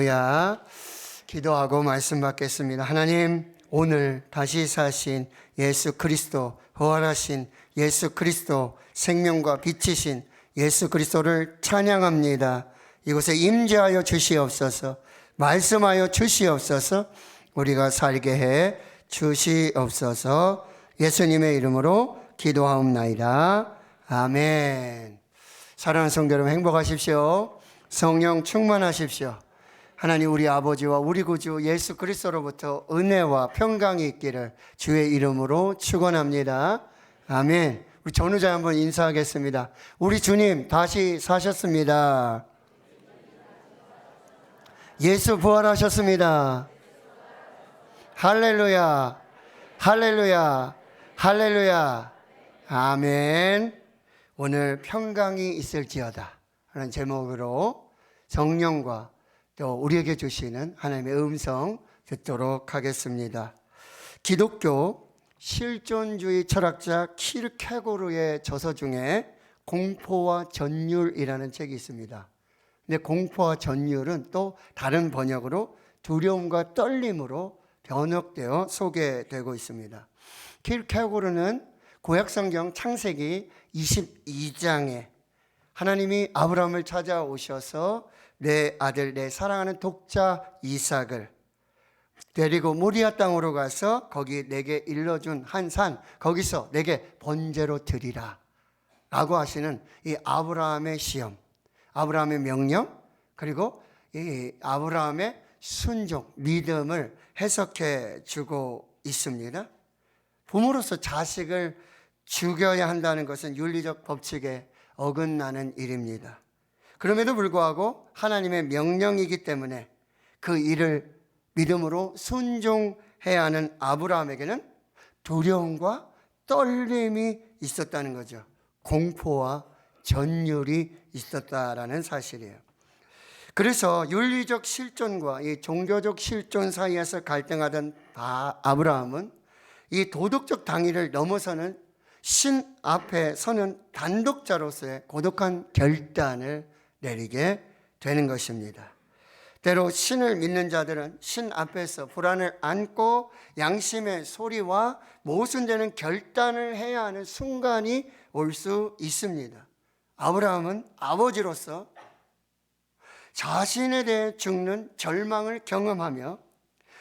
야 기도하고 말씀 받겠습니다. 하나님, 오늘 다시 사신 예수 그리스도, 부활하신 예수 그리스도, 생명과 빛이신 예수 그리스도를 찬양합니다. 이곳에 임재하여 주시옵소서, 말씀하여 주시옵소서, 우리가 살게 해 주시옵소서. 예수님의 이름으로 기도하옵나이다. 아멘. 사랑하는 성도 여러분, 행복하십시오. 성령 충만하십시오. 하나님 우리 아버지와 우리 구주 예수 그리스도로부터 은혜와 평강이 있기를 주의 이름으로 축원합니다. 아멘. 우리 전우자 한번 인사하겠습니다. 우리 주님 다시 사셨습니다. 예수 부활하셨습니다. 할렐루야, 할렐루야, 할렐루야. 아멘. 오늘 평강이 있을지어다 하는 제목으로 성령과 또 우리에게 주시는 하나님의 음성 듣도록 하겠습니다. 기독교 실존주의 철학자 키르케고르의 저서 중에 공포와 전율이라는 책이 있습니다. 근데 공포와 전율은 또 다른 번역으로 두려움과 떨림으로 번역되어 소개되고 있습니다. 키르케고르는 구약성경 창세기 22장에 하나님이 아브라함을 찾아오셔서 내 아들, 내 사랑하는 독자 이삭을 데리고 모리아 땅으로 가서 거기 내게 일러준 한 산, 거기서 내게 번제로 드리라 라고 하시는 이 아브라함의 시험, 아브라함의 명령, 그리고 이 아브라함의 순종, 믿음을 해석해 주고 있습니다. 부모로서 자식을 죽여야 한다는 것은 윤리적 법칙에 어긋나는 일입니다. 그럼에도 불구하고 하나님의 명령이기 때문에 그 일을 믿음으로 순종해야 하는 아브라함에게는 두려움과 떨림이 있었다는 거죠. 공포와 전율이 있었다라는 사실이에요. 그래서 윤리적 실존과 이 종교적 실존 사이에서 갈등하던 아브라함은 이 도덕적 당위를 넘어서는 신 앞에 서는 단독자로서의 고독한 결단을 내리게 되는 것입니다. 때로 신을 믿는 자들은 신 앞에서 불안을 안고 양심의 소리와 모순되는 결단을 해야 하는 순간이 올 수 있습니다. 아브라함은 아버지로서 자신에 대해 죽는 절망을 경험하며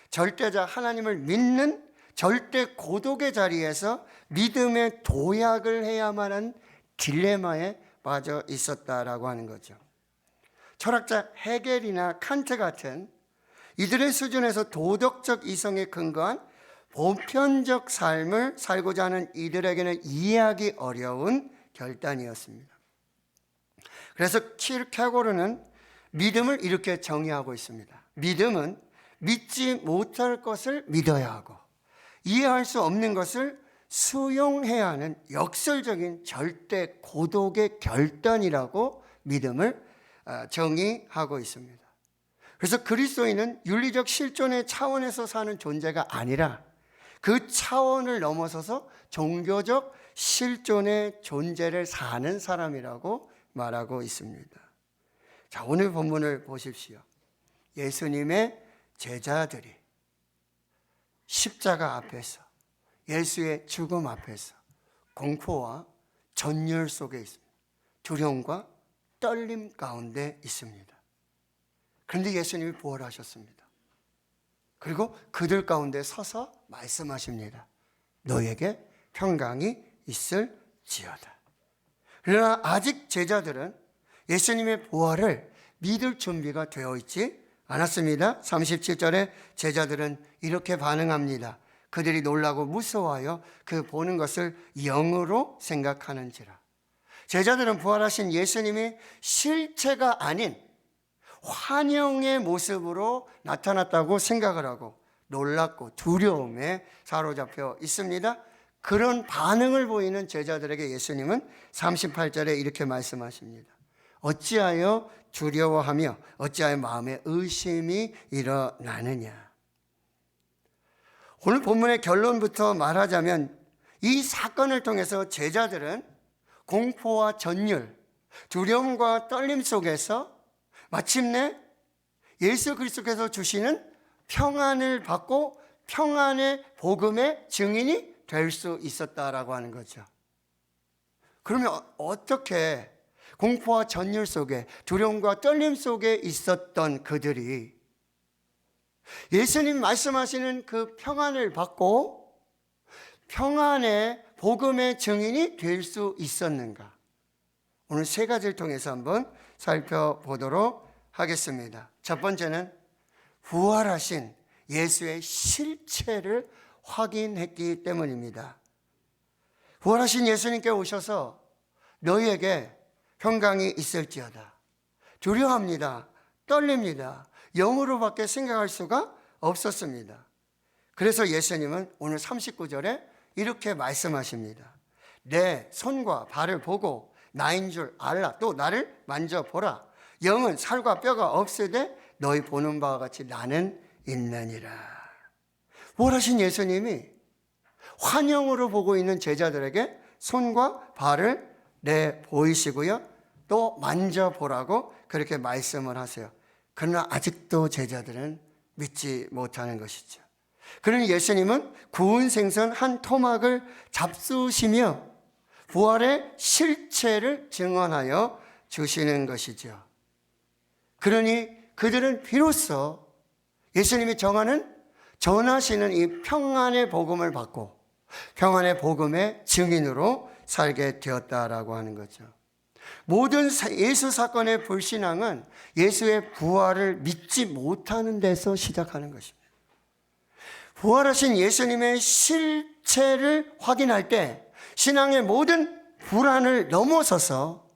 절대자 하나님을 믿는 절대 고독의 자리에서 믿음의 도약을 해야만 한 딜레마에 빠져 있었다라고 하는 거죠. 철학자 헤겔이나 칸트 같은 이들의 수준에서 도덕적 이성에 근거한 보편적 삶을 살고자 하는 이들에게는 이해하기 어려운 결단이었습니다. 그래서 키르케고르는 믿음을 이렇게 정의하고 있습니다. 믿음은 믿지 못할 것을 믿어야 하고 이해할 수 없는 것을 수용해야 하는 역설적인 절대 고독의 결단이라고 믿음을 정의하고 있습니다. 그래서 그리스도인은 윤리적 실존의 차원에서 사는 존재가 아니라 그 차원을 넘어서서 종교적 실존의 존재를 사는 사람이라고 말하고 있습니다. 자, 오늘 본문을 보십시오. 예수님의 제자들이 십자가 앞에서, 예수의 죽음 앞에서 공포와 전율 속에 있습니다. 두려움과 떨림 가운데 있습니다. 그런데 예수님이 부활하셨습니다. 그리고 그들 가운데 서서 말씀하십니다. 너에게 평강이 있을지어다. 그러나 아직 제자들은 예수님의 부활을 믿을 준비가 되어 있지 않았습니다. 37절에 제자들은 이렇게 반응합니다. 그들이 놀라고 무서워하여 그 보는 것을 영으로 생각하는지라. 제자들은 부활하신 예수님이 실체가 아닌 환영의 모습으로 나타났다고 생각을 하고 놀랍고 두려움에 사로잡혀 있습니다. 그런 반응을 보이는 제자들에게 예수님은 38절에 이렇게 말씀하십니다. 어찌하여 두려워하며 어찌하여 마음에 의심이 일어나느냐. 오늘 본문의 결론부터 말하자면 이 사건을 통해서 제자들은 공포와 전율, 두려움과 떨림 속에서 마침내 예수 그리스도께서 주시는 평안을 받고 평안의 복음의 증인이 될 수 있었다라고 하는 거죠. 그러면 어떻게 공포와 전율 속에 두려움과 떨림 속에 있었던 그들이 예수님 말씀하시는 그 평안을 받고 평안의 복음의 증인이 될 수 있었는가? 오늘 세 가지를 통해서 한번 살펴보도록 하겠습니다. 첫 번째는 부활하신 예수의 실체를 확인했기 때문입니다. 부활하신 예수님께 오셔서 너희에게 평강이 있을지어다. 두려워합니다. 떨립니다. 영으로밖에 생각할 수가 없었습니다. 그래서 예수님은 오늘 39절에 이렇게 말씀하십니다. 내 손과 발을 보고 나인 줄 알라. 또 나를 만져보라. 영은 살과 뼈가 없으되 너희 보는 바와 같이 나는 있느니라. 부활하신 예수님이 환영으로 보고 있는 제자들에게 손과 발을 내보이시고요. 또 만져보라고 그렇게 말씀을 하세요. 그러나 아직도 제자들은 믿지 못하는 것이죠. 그러니 예수님은 구운 생선 한 토막을 잡수시며 부활의 실체를 증언하여 주시는 것이죠. 그러니 그들은 비로소 예수님이 전하시는 이 평안의 복음을 받고 평안의 복음의 증인으로 살게 되었다라고 하는 거죠. 모든 예수 사건의 불신앙은 예수의 부활을 믿지 못하는 데서 시작하는 것입니다. 부활하신 예수님의 실체를 확인할 때 신앙의 모든 불안을 넘어서서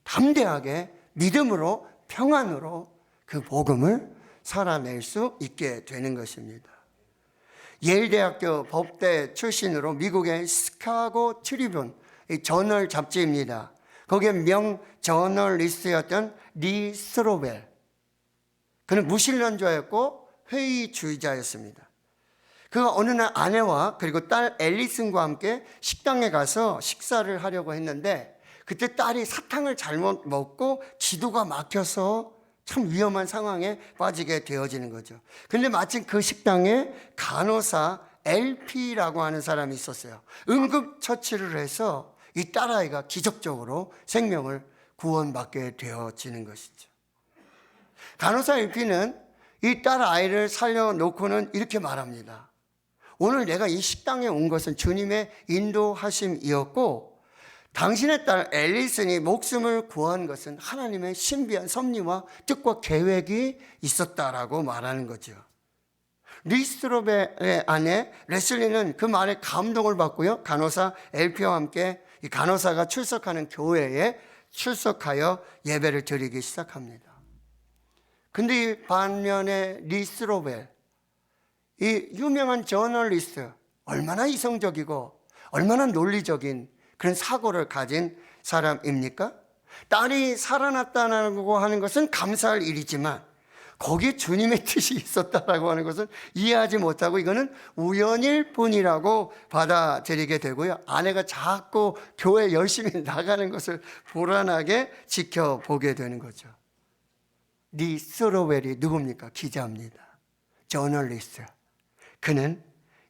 담대하게 믿음으로 평안으로 그 복음을 살아낼 수 있게 되는 것입니다. 예일대학교 법대 출신으로 미국의 시카고 트리뷴 저널 잡지입니다. 거기에 명 저널리스트였던 리 스로벨, 그는 무신론자였고 회의주의자였습니다. 그가 어느 날 아내와 그리고 딸 앨리슨과 함께 식당에 가서 식사를 하려고 했는데 그때 딸이 사탕을 잘못 먹고 기도가 막혀서 참 위험한 상황에 빠지게 되어지는 거죠. 근데 마침 그 식당에 간호사 LP라고 하는 사람이 있었어요. 응급처치를 해서 이 딸아이가 기적적으로 생명을 구원받게 되어지는 것이죠. 간호사 LP는 이 딸아이를 살려놓고는 이렇게 말합니다. 오늘 내가 이 식당에 온 것은 주님의 인도하심이었고 당신의 딸 앨리슨이 목숨을 구한 것은 하나님의 신비한 섭리와 뜻과 계획이 있었다라고 말하는 거죠. 리스트롭의 아내 레슬리는 그 말에 감동을 받고요. 간호사 LP와 함께 이 간호사가 출석하는 교회에 출석하여 예배를 드리기 시작합니다. 근데 이 반면에 리스트롭의 이 유명한 저널리스트, 얼마나 이성적이고 얼마나 논리적인 그런 사고를 가진 사람입니까? 딸이 살아났다고 하는 것은 감사할 일이지만 거기에 주님의 뜻이 있었다라고 하는 것은 이해하지 못하고 이거는 우연일 뿐이라고 받아들이게 되고요. 아내가 자꾸 교회 열심히 나가는 것을 불안하게 지켜보게 되는 거죠. 리 스로웰이 누굽니까? 기자입니다. 저널리스트. 그는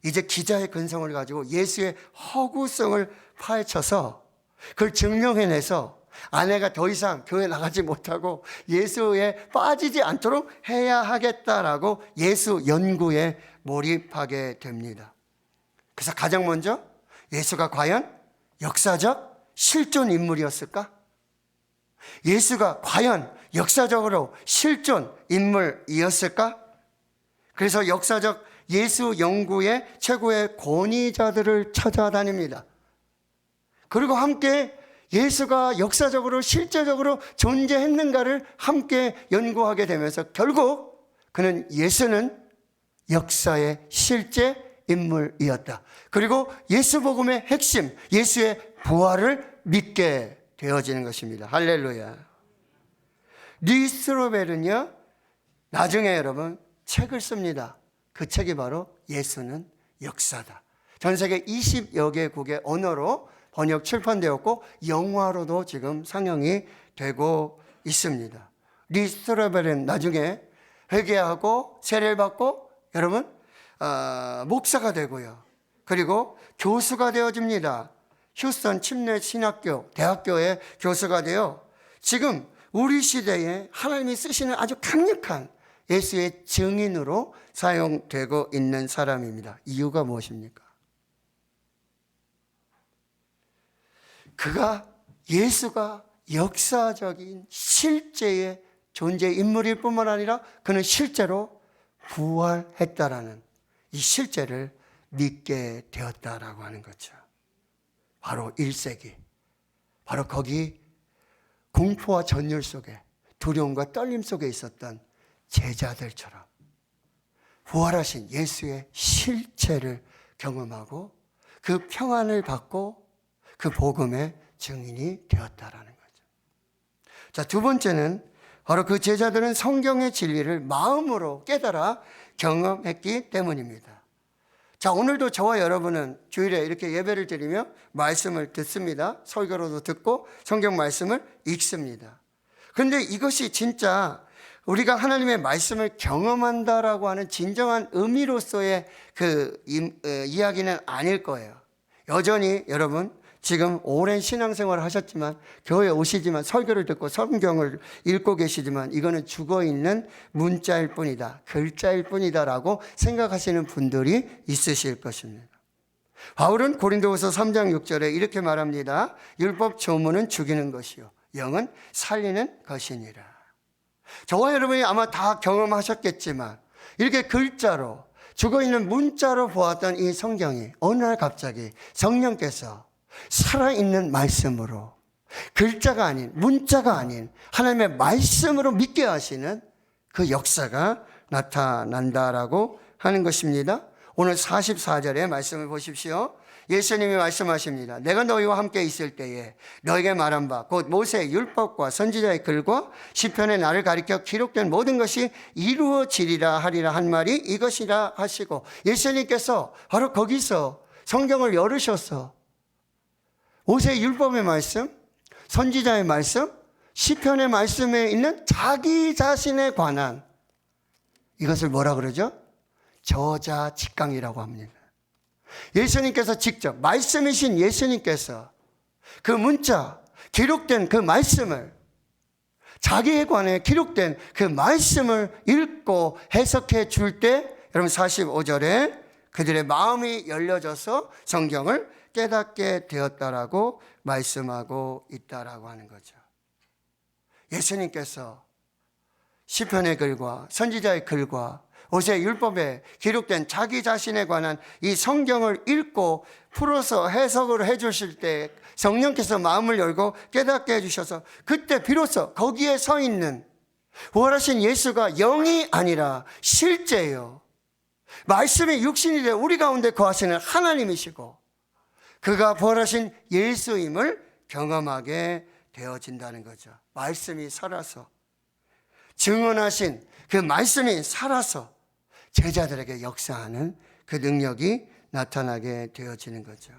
이제 기자의 근성을 가지고 예수의 허구성을 파헤쳐서 그걸 증명해내서 아내가 더 이상 교회 나가지 못하고 예수에 빠지지 않도록 해야 하겠다라고 예수 연구에 몰입하게 됩니다. 그래서 가장 먼저 예수가 과연 역사적 실존 인물이었을까? 예수가 과연 역사적으로 실존 인물이었을까? 그래서 역사적 예수 연구의 최고의 권위자들을 찾아다닙니다. 그리고 함께 예수가 역사적으로 실제적으로 존재했는가를 함께 연구하게 되면서 결국 그는 예수는 역사의 실제 인물이었다. 그리고 예수 복음의 핵심, 예수의 부활을 믿게 되어지는 것입니다. 할렐루야. 리 스로벨은요, 나중에 여러분 책을 씁니다. 그 책이 바로 예수는 역사다. 전 세계 20여 개국의 언어로 번역 출판되었고 영화로도 지금 상영이 되고 있습니다. 리 스로벨은 나중에 회개하고 세례를 받고 여러분 목사가 되고요. 그리고 교수가 되어집니다. 휴스턴 침례 신학교 대학교의 교수가 되어 지금 우리 시대에 하나님이 쓰시는 아주 강력한 예수의 증인으로 사용되고 있는 사람입니다. 이유가 무엇입니까? 예수가 역사적인 실제의 존재 인물일 뿐만 아니라 그는 실제로 부활했다라는 이 실제를 믿게 되었다라고 하는 거죠. 바로 1세기. 바로 거기 공포와 전율 속에 두려움과 떨림 속에 있었던 제자들처럼 부활하신 예수의 실체를 경험하고 그 평안을 받고 그 복음의 증인이 되었다라는 거죠. 자, 두 번째는 바로 그 제자들은 성경의 진리를 마음으로 깨달아 경험했기 때문입니다. 자, 오늘도 저와 여러분은 주일에 이렇게 예배를 드리며 말씀을 듣습니다. 설교로도 듣고 성경 말씀을 읽습니다. 그런데 이것이 진짜 우리가 하나님의 말씀을 경험한다라고 하는 진정한 의미로서의 그 이야기는 아닐 거예요. 여전히 여러분 지금 오랜 신앙생활을 하셨지만 교회에 오시지만 설교를 듣고 성경을 읽고 계시지만 이거는 죽어있는 문자일 뿐이다, 글자일 뿐이다라고 생각하시는 분들이 있으실 것입니다. 바울은 고린도후서 3장 6절에 이렇게 말합니다. 율법 조문은 죽이는 것이요 영은 살리는 것이니라. 저와 여러분이 아마 다 경험하셨겠지만 이렇게 글자로 죽어있는 문자로 보았던 이 성경이 어느 날 갑자기 성령께서 살아있는 말씀으로 글자가 아닌 문자가 아닌 하나님의 말씀으로 믿게 하시는 그 역사가 나타난다라고 하는 것입니다. 오늘 44절의 말씀을 보십시오. 예수님이 말씀하십니다. 내가 너희와 함께 있을 때에 너에게 말한 바 곧 모세의 율법과 선지자의 글과 시편에 나를 가리켜 기록된 모든 것이 이루어지리라 하리라 한 말이 이것이라 하시고 예수님께서 바로 거기서 성경을 열으셔서 모세의 율법의 말씀, 선지자의 말씀, 시편의 말씀에 있는 자기 자신에 관한 이것을 뭐라 그러죠? 저자직강이라고 합니다. 예수님께서 직접 말씀이신 예수님께서 그 문자 기록된 그 말씀을 자기에 관해 기록된 그 말씀을 읽고 해석해 줄 때 여러분 45절에 그들의 마음이 열려져서 성경을 깨닫게 되었다라고 말씀하고 있다라고 하는 거죠. 예수님께서 시편의 글과 선지자의 글과 모세의 율법에 기록된 자기 자신에 관한 이 성경을 읽고 풀어서 해석을 해 주실 때 성령께서 마음을 열고 깨닫게 해 주셔서 그때 비로소 거기에 서 있는 부활하신 예수가 영이 아니라 실제예요. 말씀이 육신이 되어 우리 가운데 거하시는 하나님이시고 그가 부활하신 예수임을 경험하게 되어진다는 거죠. 말씀이 살아서 증언하신 그 말씀이 살아서 제자들에게 역사하는 그 능력이 나타나게 되어지는 거죠.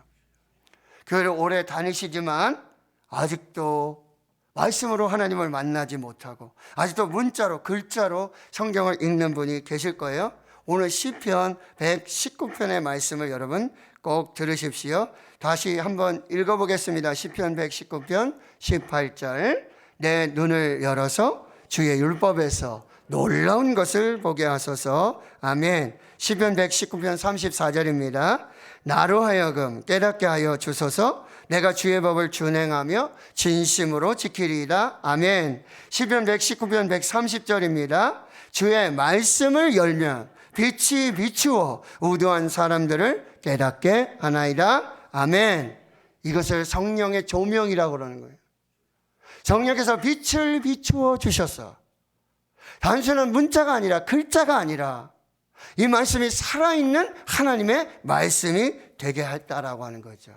교회를 오래 다니시지만 아직도 말씀으로 하나님을 만나지 못하고 아직도 문자로 글자로 성경을 읽는 분이 계실 거예요. 오늘 시편 119편의 말씀을 여러분 꼭 들으십시오. 다시 한번 읽어보겠습니다. 시편 119편 18절 내 눈을 열어서 주의 율법에서 놀라운 것을 보게 하소서. 아멘. 시편 119편 34절입니다. 나로 하여금 깨닫게 하여 주소서. 내가 주의 법을 준행하며 진심으로 지키리이다. 아멘. 시편 119편 130절입니다. 주의 말씀을 열면 빛이 비추어 우두한 사람들을 깨닫게 하나이다. 아멘. 이것을 성령의 조명이라고 그러는 거예요. 성령께서 빛을 비추어 주셔서 단순한 문자가 아니라 글자가 아니라 이 말씀이 살아있는 하나님의 말씀이 되게 했다라고 하는 거죠.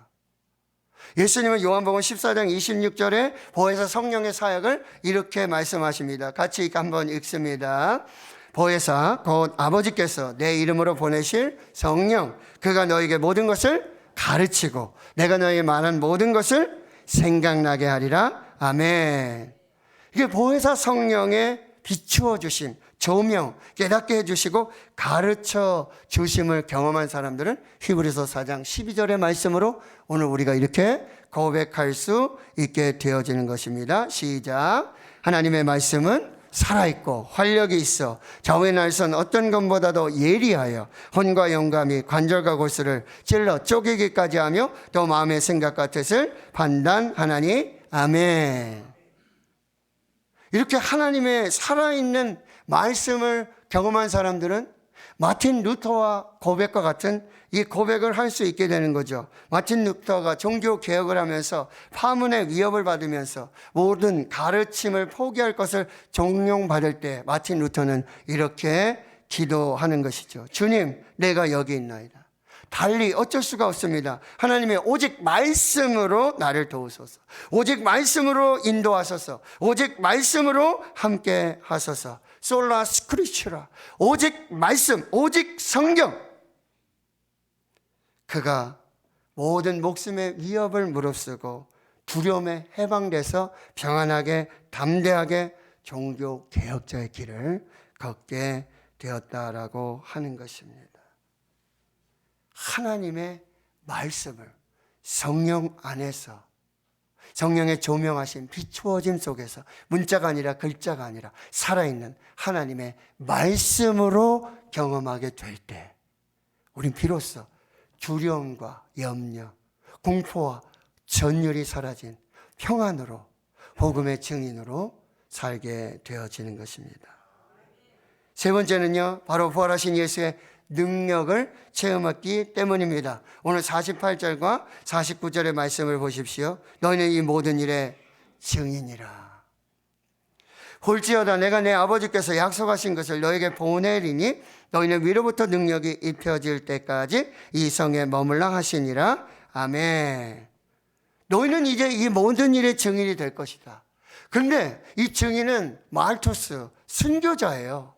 예수님은 요한복음 14장 26절에 보혜사 성령의 사역을 이렇게 말씀하십니다. 같이 한번 읽습니다. 보혜사 곧 아버지께서 내 이름으로 보내실 성령 그가 너에게 모든 것을 가르치고 내가 너에게 말한 모든 것을 생각나게 하리라. 아멘. 이게 보혜사 성령의 비추어 주신 조명, 깨닫게 해주시고 가르쳐 주심을 경험한 사람들은 히브리서 4장 12절의 말씀으로 오늘 우리가 이렇게 고백할 수 있게 되어지는 것입니다. 시작. 하나님의 말씀은 살아있고 활력이 있어 좌우의 날선 어떤 것보다도 예리하여 혼과 영과 및 관절과 골수를 찔러 쪼개기까지 하며 또 마음의 생각과 뜻을 판단하나니. 아멘. 이렇게 하나님의 살아있는 말씀을 경험한 사람들은 마틴 루터와 고백과 같은 이 고백을 할 수 있게 되는 거죠. 마틴 루터가 종교 개혁을 하면서 파문의 위협을 받으면서 모든 가르침을 포기할 것을 종용받을 때 마틴 루터는 이렇게 기도하는 것이죠. 주님, 내가 여기 있나이다. 달리 어쩔 수가 없습니다. 하나님의 오직 말씀으로 나를 도우소서. 오직 말씀으로 인도하소서. 오직 말씀으로 함께 하소서. 솔라 스크리추라. 오직 말씀, 오직 성경. 그가 모든 목숨의 위협을 무릅쓰고 두려움에 해방돼서 평안하게 담대하게 종교 개혁자의 길을 걷게 되었다라고 하는 것입니다. 하나님의 말씀을 성령 안에서 성령의 조명하신 비추어짐 속에서 문자가 아니라 글자가 아니라 살아있는 하나님의 말씀으로 경험하게 될 때 우린 비로소 두려움과 염려, 공포와 전율이 사라진 평안으로 복음의 증인으로 살게 되어지는 것입니다. 세 번째는요, 바로 부활하신 예수의 능력을 체험했기 때문입니다. 오늘 48절과 49절의 말씀을 보십시오. 너희는 이 모든 일의 증인이라. 볼지어다 내가 내 아버지께서 약속하신 것을 너에게 보내리니 너희는 위로부터 능력이 입혀질 때까지 이 성에 머물라 하시니라. 아멘. 너희는 이제 이 모든 일의 증인이 될 것이다. 그런데 이 증인은 말투스, 순교자예요.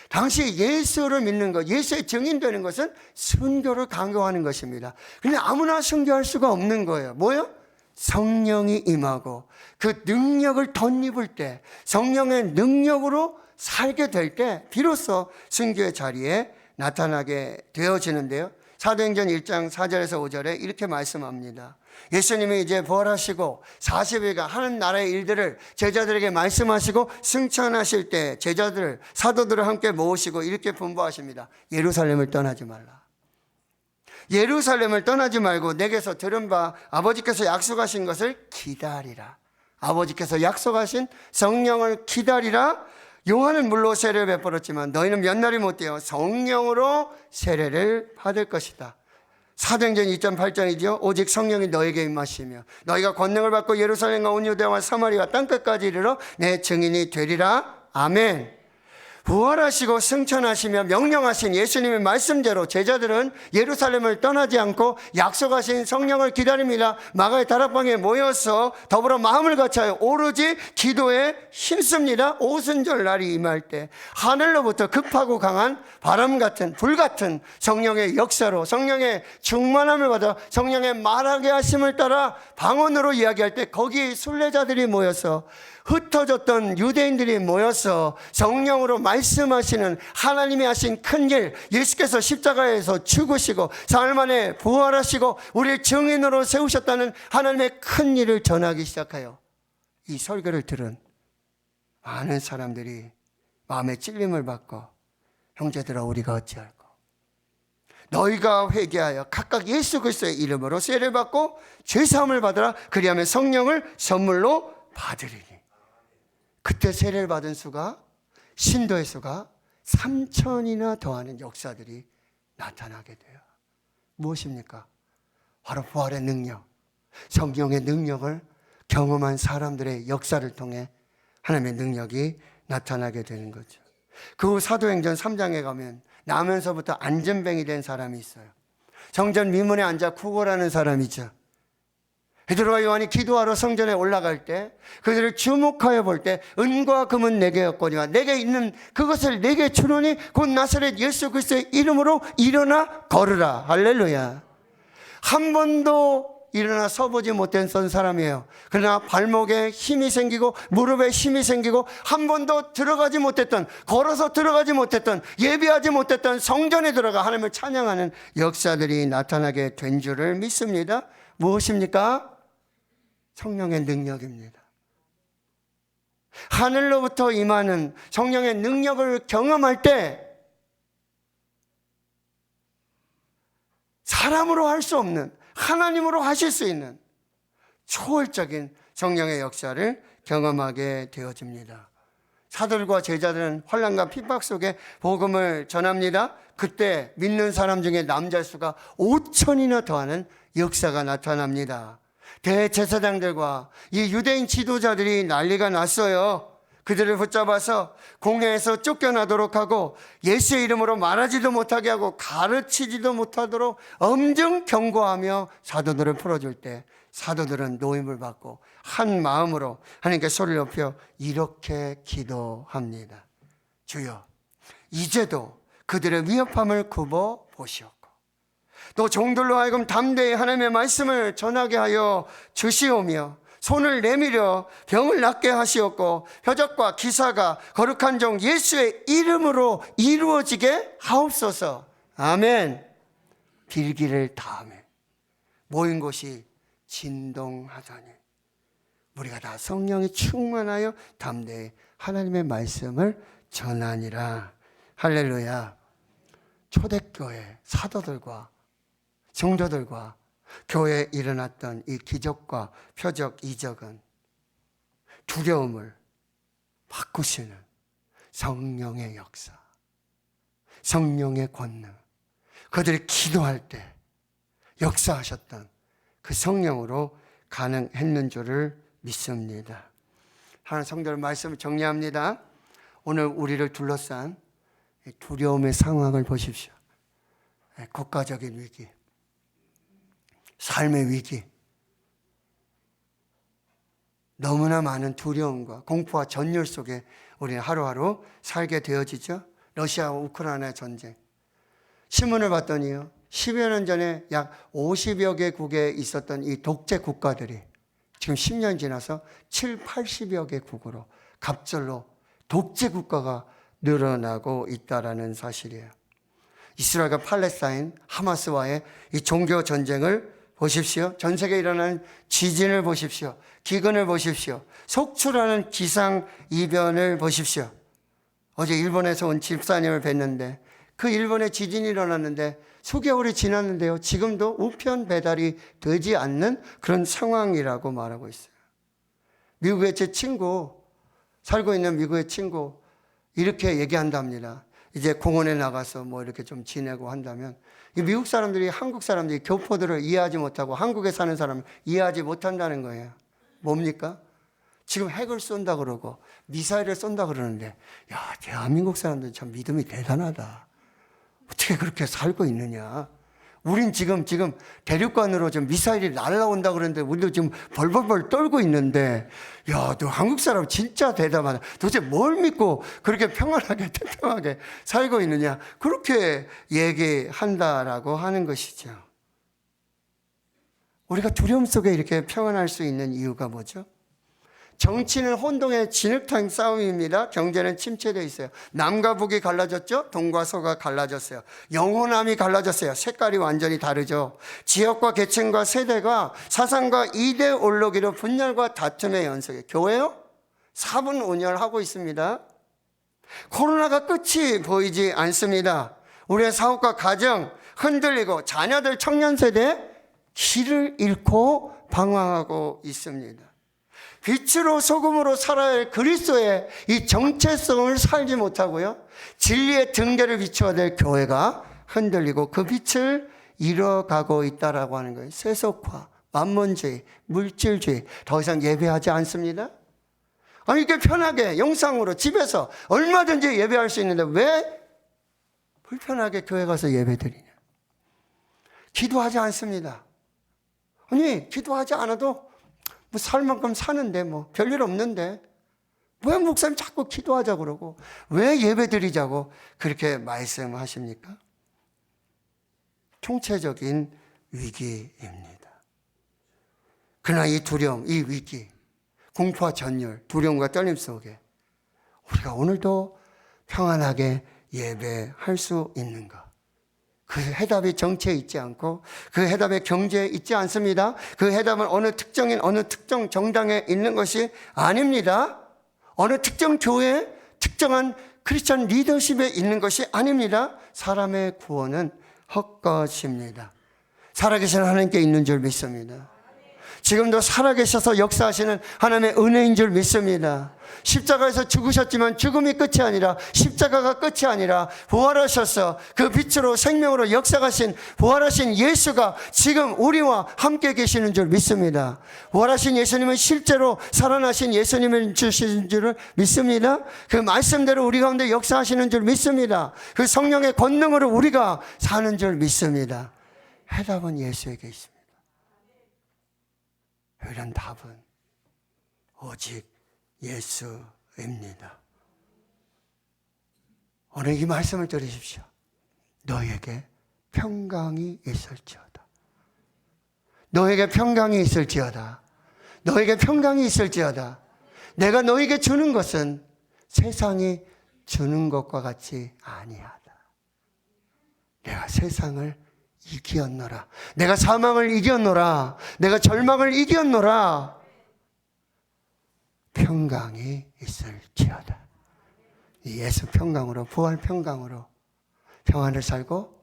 당시 예수를 믿는 것, 예수의 증인되는 것은 순교를 강요하는 것입니다. 그런데 아무나 순교할 수가 없는 거예요. 뭐요? 성령이 임하고 그 능력을 덧입을 때, 성령의 능력으로 살게 될 때 비로소 순교의 자리에 나타나게 되어지는데요. 사도행전 1장 4절에서 5절에 이렇게 말씀합니다. 예수님이 이제 부활하시고 40일간 하는 나라의 일들을 제자들에게 말씀하시고 승천하실 때 제자들, 사도들을 함께 모으시고 이렇게 분부하십니다. 예루살렘을 떠나지 말라. 예루살렘을 떠나지 말고 내게서 들은 바 아버지께서 약속하신 것을 기다리라. 아버지께서 약속하신 성령을 기다리라. 요한은 물로 세례를 베풀었지만 너희는 몇 날이 못 되어 성령으로 세례를 받을 것이다. 사도행전 2.8장이죠. 오직 성령이 너에게 임하시며 너희가 권능을 받고 예루살렘과 온 유대와 사마리아 땅끝까지 이르러 내 증인이 되리라. 아멘. 부활하시고 승천하시며 명령하신 예수님의 말씀대로 제자들은 예루살렘을 떠나지 않고 약속하신 성령을 기다립니다. 마가의 다락방에 모여서 더불어 마음을 같이하여 오로지 기도에 힘씁니다. 오순절 날이 임할 때 하늘로부터 급하고 강한 바람 같은 불 같은 성령의 역사로 성령의 충만함을 받아 성령의 말하게 하심을 따라 방언으로 이야기할 때 거기 순례자들이 모여서 흩어졌던 유대인들이 모여서 성령으로 말씀하시는 하나님이 하신 큰 일, 예수께서 십자가에서 죽으시고 사흘 만에 부활하시고 우리를 증인으로 세우셨다는 하나님의 큰 일을 전하기 시작해요. 이 설교를 들은 많은 사람들이 마음에 찔림을 받고 형제들아 우리가 어찌할꼬 너희가 회개하여 각각 예수 그리스도의 이름으로 세례를 받고 죄사함을 받으라. 그리하면 성령을 선물로 받으리니. 그때 세례를 받은 수가 신도의 수가 3,000이나 더하는 역사들이 나타나게 돼요. 무엇입니까? 바로 부활의 능력, 성령의 능력을 경험한 사람들의 역사를 통해 하나님의 능력이 나타나게 되는 거죠. 그 후 사도행전 3장에 가면 나면서부터 안전뱅이 된 사람이 있어요. 성전 미문에 앉아 구걸하는 사람이죠. 베드로와 요한이 기도하러 성전에 올라갈 때 그들을 주목하여 볼 때 은과 금은 내게 없거니와 내게 있는 그것을 내게 주노니 곧 나사렛 예수 그리스도의 이름으로 일어나 걸으라. 할렐루야. 한 번도 일어나 서보지 못했던 사람이에요. 그러나 발목에 힘이 생기고 무릎에 힘이 생기고 한 번도 들어가지 못했던, 걸어서 들어가지 못했던, 예배하지 못했던 성전에 들어가 하나님을 찬양하는 역사들이 나타나게 된 줄을 믿습니다. 무엇입니까? 성령의 능력입니다. 하늘로부터 임하는 성령의 능력을 경험할 때 사람으로 할 수 없는, 하나님으로 하실 수 있는 초월적인 성령의 역사를 경험하게 되어집니다. 사도들과 제자들은 환난과 핍박 속에 복음을 전합니다. 그때 믿는 사람 중에 남자 수가 5천이나 더하는 역사가 나타납니다. 대제사장들과 이 유대인 지도자들이 난리가 났어요. 그들을 붙잡아서 공회에서 쫓겨나도록 하고 예수의 이름으로 말하지도 못하게 하고 가르치지도 못하도록 엄정 경고하며 사도들을 풀어줄 때 사도들은 노임을 받고 한 마음으로 하나님께 소리를 높여 이렇게 기도합니다. 주여, 이제도 그들의 위협함을 굽어 보시옵고 또 종들로 하여금 담대히 하나님의 말씀을 전하게 하여 주시오며 손을 내밀어 병을 낫게 하시옵고 표적과 기사가 거룩한 종 예수의 이름으로 이루어지게 하옵소서. 아멘. 빌기를 다하며 모인 곳이 진동하더니 우리가 다 성령이 충만하여 담대히 하나님의 말씀을 전하니라. 할렐루야. 초대교회 사도들과 성도들과 교회에 일어났던 이 기적과 표적, 이적은 두려움을 바꾸시는 성령의 역사, 성령의 권능, 그들이 기도할 때 역사하셨던 그 성령으로 가능했는 줄을 믿습니다. 하나님 성도들 말씀을 정리합니다. 오늘 우리를 둘러싼 두려움의 상황을 보십시오. 국가적인 위기, 삶의 위기, 너무나 많은 두려움과 공포와 전율 속에 우리는 하루하루 살게 되어지죠. 러시아와 우크라이나의 전쟁. 신문을 봤더니요, 10여 년 전에 약 50여 개국에 있었던 이 독재 국가들이 지금 10년 지나서 7, 80여 개국으로 갑절로 독재 국가가 늘어나고 있다는 사실이에요. 이스라엘과 팔레스타인, 하마스와의 이 종교 전쟁을 보십시오. 전 세계에 일어나는 지진을 보십시오. 기근을 보십시오. 속출하는 기상이변을 보십시오. 어제 일본에서 온 집사님을 뵀는데 그 일본에 지진이 일어났는데 수개월이 지났는데요, 지금도 우편 배달이 되지 않는 그런 상황이라고 말하고 있어요. 미국의 제 친구, 살고 있는 미국의 친구 이렇게 얘기한답니다. 이제 공원에 나가서 뭐 이렇게 좀 지내고 한다면 이 미국 사람들이 한국 사람들이 교포들을 이해하지 못하고 한국에 사는 사람을 이해하지 못한다는 거예요. 뭡니까? 지금 핵을 쏜다 그러고 미사일을 쏜다 그러는데, 야, 대한민국 사람들 참 믿음이 대단하다. 어떻게 그렇게 살고 있느냐. 우린 지금 대륙간으로 좀 미사일이 날아온다 그러는데 우리도 지금 벌벌벌 떨고 있는데, 야, 너 한국 사람 진짜 대단하다. 도대체 뭘 믿고 그렇게 평안하게 태평하게 살고 있느냐. 그렇게 얘기한다라고 하는 것이죠. 우리가 두려움 속에 이렇게 평안할 수 있는 이유가 뭐죠? 정치는 혼동의 진흙탕 싸움입니다. 경제는 침체되어 있어요. 남과 북이 갈라졌죠. 동과 서가 갈라졌어요. 영혼함이 갈라졌어요. 색깔이 완전히 다르죠. 지역과 계층과 세대가 사상과 이데올로기로 분열과 다툼의 연속에 교회요? 4분운열하고 있습니다. 코로나가 끝이 보이지 않습니다. 우리의 사업과 가정 흔들리고 자녀들 청년 세대 길을 잃고 방황하고 있습니다. 빛으로 소금으로 살아야 할 그리스도의 이 정체성을 살지 못하고요, 진리의 등대를 비춰야 될 교회가 흔들리고 그 빛을 잃어가고 있다라고 하는 거예요. 세속화, 만몬주의, 물질주의, 더 이상 예배하지 않습니다. 아니, 이렇게 편하게 영상으로 집에서 얼마든지 예배할 수 있는데 왜 불편하게 교회 가서 예배드리냐. 기도하지 않습니다. 아니, 기도하지 않아도 뭐 살 만큼 사는데 뭐 별일 없는데 왜 목사님 자꾸 기도하자고 그러고 왜 예배 드리자고 그렇게 말씀하십니까? 총체적인 위기입니다. 그러나 이 두려움, 이 위기, 공포와 전율, 두려움과 떨림 속에 우리가 오늘도 평안하게 예배할 수 있는가? 그 해답이 정치에 있지 않고 그 해답이 경제에 있지 않습니다. 그 해답은 어느 특정 정당에 있는 것이 아닙니다. 어느 특정 교회, 특정한 크리스천 리더십에 있는 것이 아닙니다. 사람의 구원은 헛것입니다. 살아계신 하나님께 있는 줄 믿습니다. 지금도 살아계셔서 역사하시는 하나님의 은혜인 줄 믿습니다. 십자가에서 죽으셨지만 죽음이 끝이 아니라 십자가가 끝이 아니라 부활하셔서 그 빛으로 생명으로 역사하신 부활하신 예수가 지금 우리와 함께 계시는 줄 믿습니다. 부활하신 예수님은 실제로 살아나신 예수님을 주신 줄을 믿습니다. 그 말씀대로 우리 가운데 역사하시는 줄 믿습니다. 그 성령의 권능으로 우리가 사는 줄 믿습니다. 해답은 예수에게 있습니다. 이런 답은 오직 예수입니다. 오늘 이 말씀을 들으십시오. 너에게 평강이 있을지어다. 너에게 평강이 있을지어다. 너에게 평강이 있을지어다. 내가 너에게 주는 것은 세상이 주는 것과 같이 아니하다. 내가 세상을 이기었노라. 내가 사망을 이겼노라. 내가 절망을 이겼노라. 평강이 있을지어다. 예수 평강으로, 부활 평강으로 평안을 살고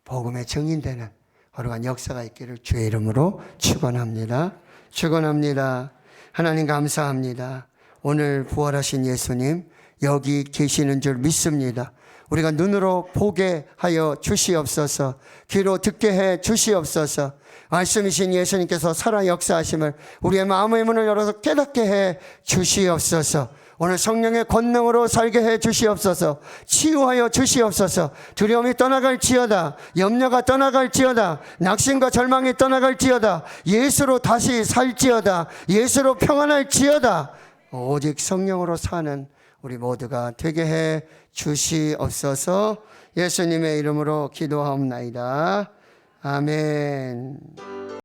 복음의 증인되는 거룩한 역사가 있기를 주의 이름으로 축원합니다. 축원합니다. 하나님 감사합니다. 오늘 부활하신 예수님 여기 계시는 줄 믿습니다. 우리가 눈으로 보게 하여 주시옵소서. 귀로 듣게 해 주시옵소서. 말씀이신 예수님께서 살아 역사하심을 우리의 마음의 문을 열어서 깨닫게 해 주시옵소서. 오늘 성령의 권능으로 살게 해 주시옵소서. 치유하여 주시옵소서. 두려움이 떠나갈지어다. 염려가 떠나갈지어다. 낙심과 절망이 떠나갈지어다. 예수로 다시 살지어다. 예수로 평안할지어다. 오직 성령으로 사는 우리 모두가 되게 해 주시옵소서. 예수님의 이름으로 기도하옵나이다. 아멘.